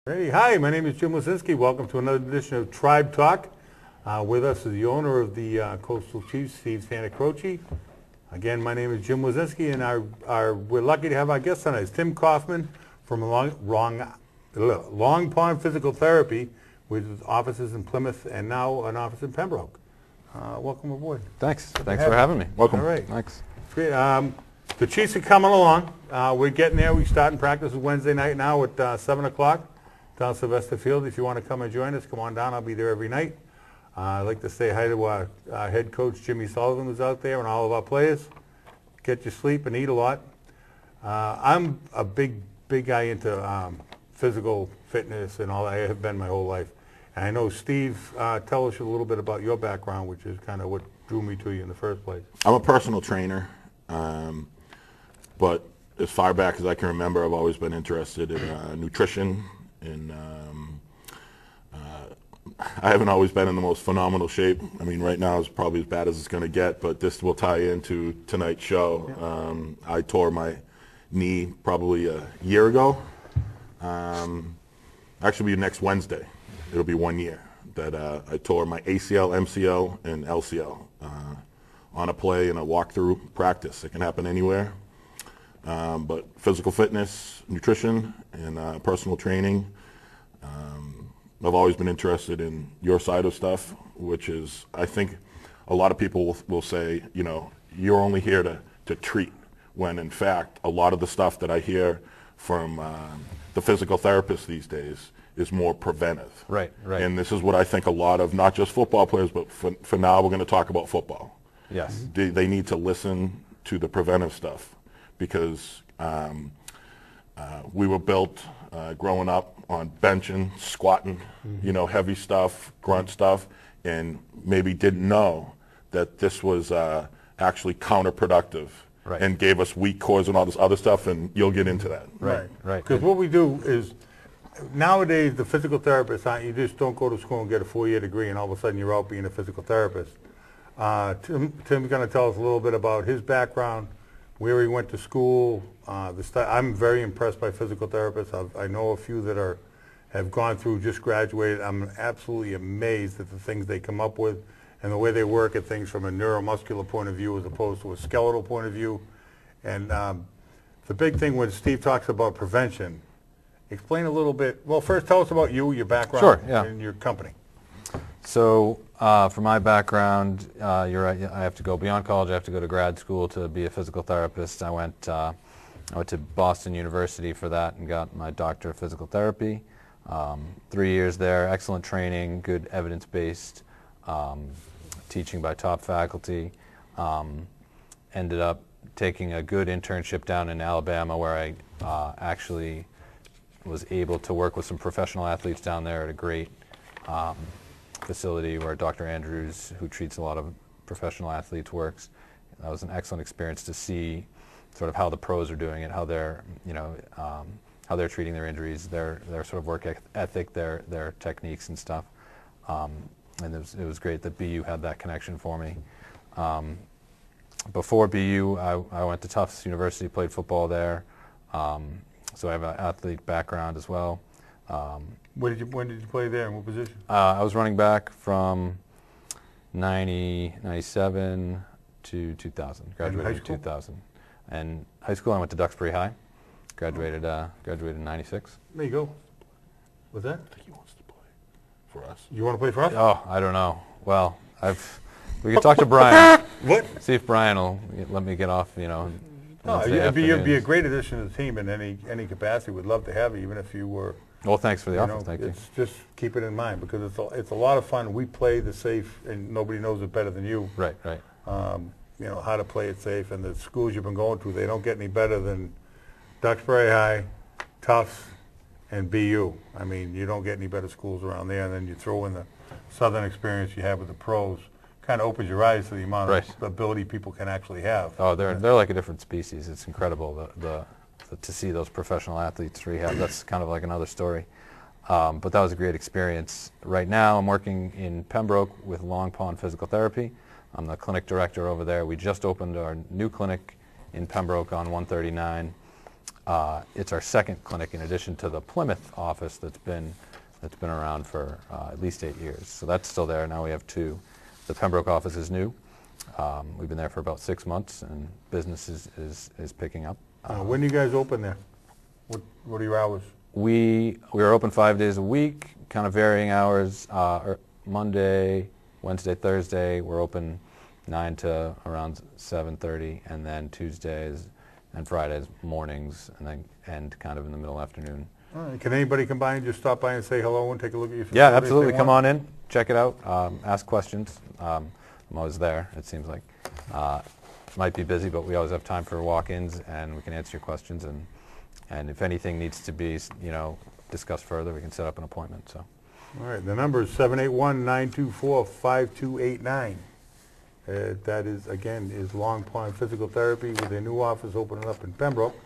Hey, hi, my name is Jim Wazinski. Welcome to another edition of Tribe Talk. With us is the owner of the Coastal Chiefs, Steve Santacroce. Again, my name is Jim Wazinski, and we're lucky to have our guest tonight. It's Tim Kaufman from Long Pond Physical Therapy, with offices in Plymouth and now an office in Pembroke. Welcome aboard. Thanks for having me. Welcome. All right. Thanks. Great. The Chiefs are coming along. We're getting there. We start in practice Wednesday night now at 7 o'clock. Down Sylvester Field. If you want to come and join us, come on down. I'll be there every night. I'd like to say hi to our head coach, Jimmy Sullivan, who's out there, and all of our players. Get your sleep and eat a lot. I'm a big guy into physical fitness and all that. I have been my whole life. And I know, Steve, tell us a little bit about your background, which is kind of what drew me to you in the first place. I'm a personal trainer, but as far back as I can remember, I've always been interested in nutrition. And I haven't always been in the most phenomenal shape. I mean, right now is probably as bad as it's going to get, but this will tie into tonight's show. Yeah. I tore my knee probably a year ago. Actually, next Wednesday, it'll be 1 year that I tore my ACL, MCL, and LCL on a play in a walkthrough practice. It can happen anywhere. But physical fitness, nutrition, and personal training. I've always been interested in your side of stuff, which is, I think a lot of people will say, you know, you're only here to treat, when in fact a lot of the stuff that I hear from the physical therapists these days is more preventive. Right. And this is what I think a lot of, not just football players, but for now we're going to talk about football. Yes. They need to listen to the preventive stuff, because we were built growing up on benching, squatting, you know, heavy stuff, grunt stuff, and maybe didn't know that this was actually counterproductive, right, and gave us weak cores and all this other stuff, and you'll get into that. Right. Because what we do is, nowadays the physical therapists, you just don't go to school and get a 4-year degree and all of a sudden you're out being a physical therapist. Tim's going to tell us a little bit about his background, where he went to school. I'm very impressed by physical therapists. I know a few that have gone through, just graduated. I'm absolutely amazed at the things they come up with and the way they work at things from a neuromuscular point of view as opposed to a skeletal point of view. And the big thing when Steve talks about prevention, explain a little bit. Well, first tell us about you, your background, sure, yeah, and your company. So for my background, you're right, I have to go beyond college. I have to go to grad school to be a physical therapist. I went to Boston University for that and got my doctorate of physical therapy. 3 years there, excellent training, good evidence-based teaching by top faculty. Ended up taking a good internship down in Alabama, where I actually was able to work with some professional athletes down there at a great facility where Dr. Andrews, who treats a lot of professional athletes, works. That was an excellent experience to see sort of how the pros are doing it, how they're, how they're treating their injuries, their sort of work ethic, their techniques and stuff. And it was great that BU had that connection for me. Before BU, I went to Tufts University, played football there. So I have an athlete background as well. When did you play there, and what position? I was running back from 97 to 2000. Graduated in 2000. And high school, I went to Duxbury High. Graduated in 96. There you go. What's that? I think he wants to play for us. You want to play for us? Oh, I don't know. Well, we can talk to Brian. What? See if Brian will let me get off, No, you'd be a great addition to the team in any capacity. We'd love to have you, even if you were. Well, thanks for the offer. Thank you. Just keep it in mind, because it's a lot of fun. We play the safe, and nobody knows it better than you. Right. How to play it safe, and the schools you've been going to, they don't get any better than Duxbury High, Tufts, and BU. I mean, you don't get any better schools around there, and then you throw in the Southern experience you have with the pros. Kind of opens your eyes to the amount of ability people can actually have. Oh, they're like a different species. It's incredible to see those professional athletes rehab. That's kind of like another story. But that was a great experience. Right now, I'm working in Pembroke with Long Pond Physical Therapy. I'm the clinic director over there. We just opened our new clinic in Pembroke on 139. It's our second clinic in addition to the Plymouth office that's been around for at least 8 years. So that's still there. Now we have 2. The Pembroke office is new. We've been there for about 6 months, and business is picking up. When do you guys open there? What are your hours? We are open 5 days a week, kind of varying hours. Monday, Wednesday, Thursday, we're open 9 to around 7:30, and then Tuesdays and Fridays mornings, and then end kind of in the middle afternoon. All right. Can anybody come by and just stop by and say hello and take a look at your facility? Yeah, if they absolutely. Come want? on in, check it out, ask questions. I'm always there, it seems like. Might be busy, but we always have time for walk-ins, and we can answer your questions. And if anything needs to be, discussed further, we can set up an appointment. So. All right. The number is 781-924-5289. That is, again, is Long Pond Physical Therapy with a new office opening up in Pembroke.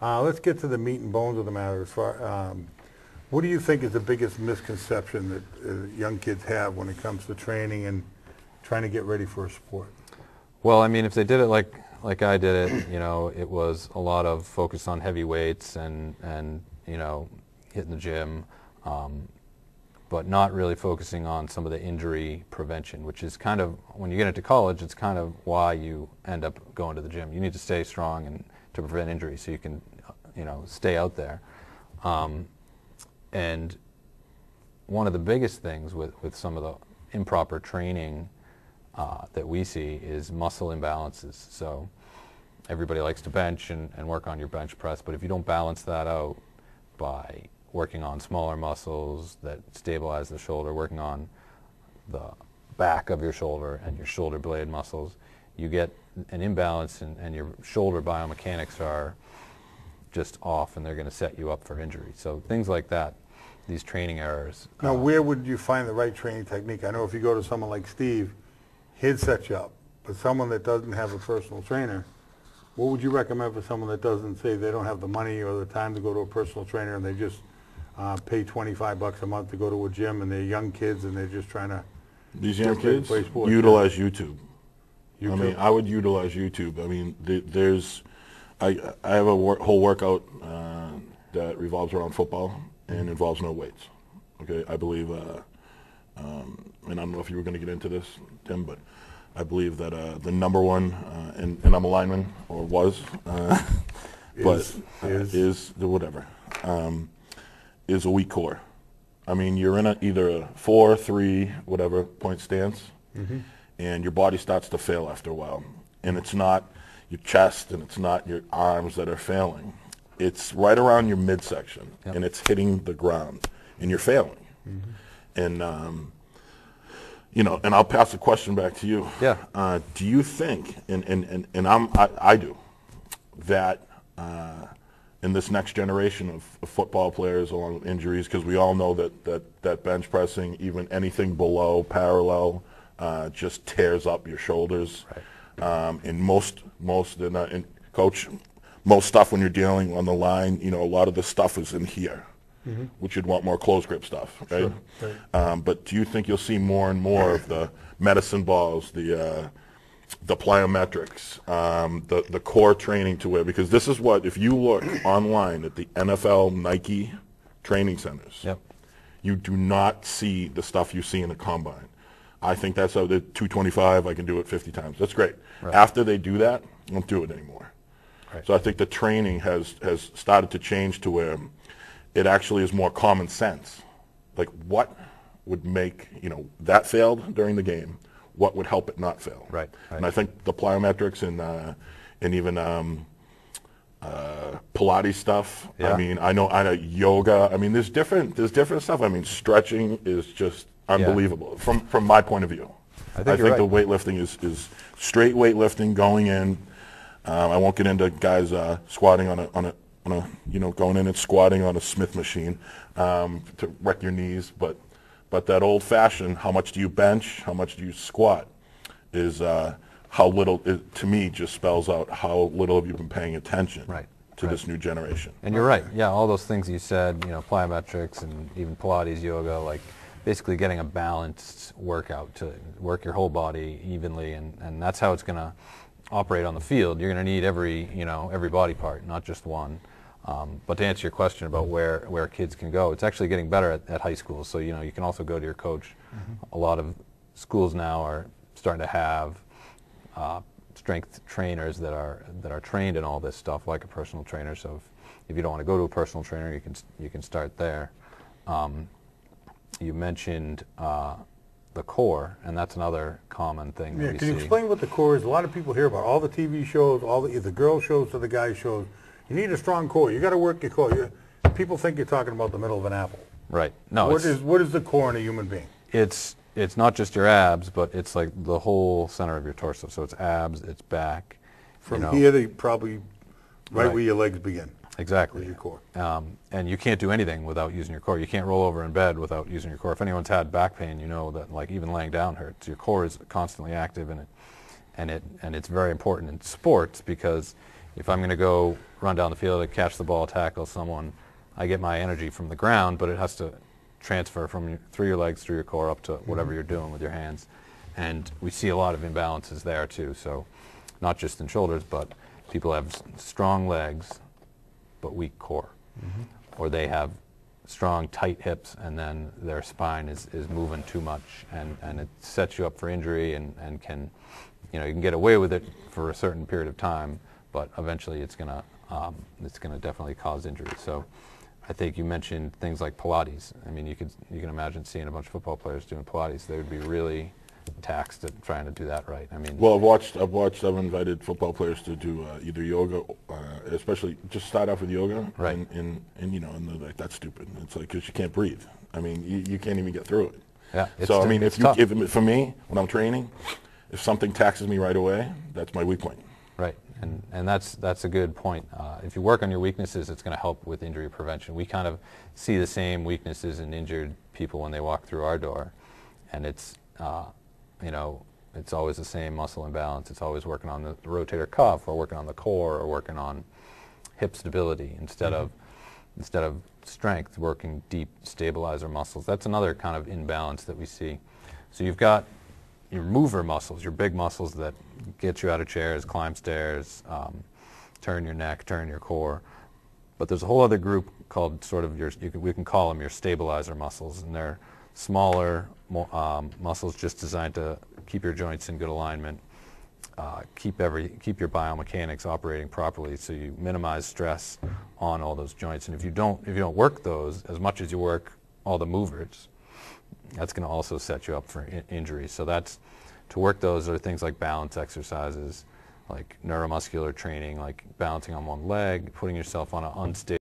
Let's get to the meat and bones of the matter. As far, what do you think is the biggest misconception that young kids have when it comes to training and trying to get ready for a sport? Well, I mean, if they did it like I did it, it was a lot of focus on heavy weights and hitting the gym, but not really focusing on some of the injury prevention, which is kind of, when you get into college, it's kind of why you end up going to the gym. You need to stay strong and to prevent injury so you can, stay out there. And one of the biggest things with some of the improper training that we see is muscle imbalances. So everybody likes to bench and work on your bench press, but if you don't balance that out by working on smaller muscles that stabilize the shoulder, working on the back of your shoulder and your shoulder blade muscles, you get an imbalance and your shoulder biomechanics are just off, and they're going to set you up for injury. So things like that, these training errors. Now, where would you find the right training technique? I know if you go to someone like Steve, he'd set you up. But someone that doesn't have a personal trainer, what would you recommend for someone that doesn't, say they don't have the money or the time to go to a personal trainer and they just pay $25 a month to go to a gym, and they're young kids and they're just trying to These young kids play sports? utilize YouTube. I YouTube? mean, I would utilize YouTube. I mean, I have a whole workout that revolves around football and involves no weights. Okay, I believe, and I don't know if you were going to get into this, Tim, but I believe that the number one, and I'm a lineman, or was, is the whatever, is a weak core. I mean, you're in either a 4, 3, whatever point stance, and your body starts to fail after a while. And it's not your chest and it's not your arms that are failing. It's right around your midsection, and it's hitting the ground, and you're failing. And and I'll pass the question back to you. Yeah. Do you think, and I do, that in this next generation of football players along with injuries, because we all know that bench pressing, even anything below parallel, just tears up your shoulders. Right. And most coach, most stuff when you're dealing on the line, a lot of the stuff is in here, which you'd want more close grip stuff, right? Sure. Right. But do you think you'll see more and more of the medicine balls, the plyometrics, the core training to where, because this is what, if you look online at the NFL, Nike training centers, you do not see the stuff you see in the combine. I think that's how the 225, I can do it 50 times. That's great. Right. After they do that, don't do it anymore. Right. So I think the training has started to change to where it actually is more common sense. Like, what would make, that failed during the game, what would help it not fail? Right. And I think the plyometrics and even Pilates stuff. Yeah. I mean, I know yoga. I mean, there's different stuff. I mean, stretching is just unbelievable from my point of view. I think the weightlifting is straight weightlifting going in. I won't get into guys squatting on a going in and squatting on a Smith machine to wreck your knees, but that old fashioned, how much do you bench, how much do you squat, is how little, to me, just spells out how little have you been paying attention to this new generation. And you're right. Yeah, all those things you said, plyometrics and even Pilates, yoga, like basically getting a balanced workout to work your whole body evenly, and that's how it's going to operate on the field. You're going to need every body part, not just one. But to answer your question about where kids can go, it's actually getting better at high school. So you can also go to your coach. A lot of schools now are starting to have strength trainers that are trained in all this stuff, like a personal trainer. So if you don't want to go to a personal trainer, you can start there. You mentioned the core, and that's another common thing that we Can you see. explain what the core is? A lot of people hear about all the TV shows, all the girl shows to the guy shows. You need a strong core. You got to work your core. People think you're talking about the middle of an apple. Right. No. What is the core in a human being? It's not just your abs, but it's like the whole center of your torso. So it's abs, it's back. From here to probably right where your legs begin. Exactly. With your core. And you can't do anything without using your core. You can't roll over in bed without using your core. If anyone's had back pain, you know that like even laying down hurts. Your core is constantly active in it, and it's very important in sports, because if I'm going to go run down the field and catch the ball, tackle someone, I get my energy from the ground, but it has to transfer through your legs, through your core, up to whatever you're doing with your hands. And we see a lot of imbalances there too. So not just in shoulders, but people have strong legs but weak core. Or they have strong, tight hips, and then their spine is moving too much, and it sets you up for injury, and can, you can get away with it for a certain period of time, but eventually it's gonna definitely cause injury. So I think you mentioned things like Pilates. I mean, you can imagine seeing a bunch of football players doing Pilates. They would be really taxed at trying to do that right. I mean, Well, I've invited football players to do either yoga, especially just start off with yoga. Right. And they're like, that's stupid. It's like, because you can't breathe. I mean, you can't even get through it. Yeah. So, I mean, it's tough. for me, when I'm training, if something taxes me right away, that's my weak point. Right, and that's a good point. If you work on your weaknesses, it's going to help with injury prevention. We kind of see the same weaknesses in injured people when they walk through our door, and it's it's always the same muscle imbalance. It's always working on the rotator cuff, or working on the core, or working on hip stability instead of strength, working deep stabilizer muscles. That's another kind of imbalance that we see. So you've got your mover muscles, your big muscles that get you out of chairs, climb stairs, turn your neck, turn your core. But there's a whole other group called we can call them your stabilizer muscles, and they're smaller muscles just designed to keep your joints in good alignment, keep your biomechanics operating properly, so you minimize stress on all those joints. And if you don't work those as much as you work all the movers, that's going to also set you up for injury. So to work those are things like balance exercises, like neuromuscular training, like balancing on one leg, putting yourself on an unstable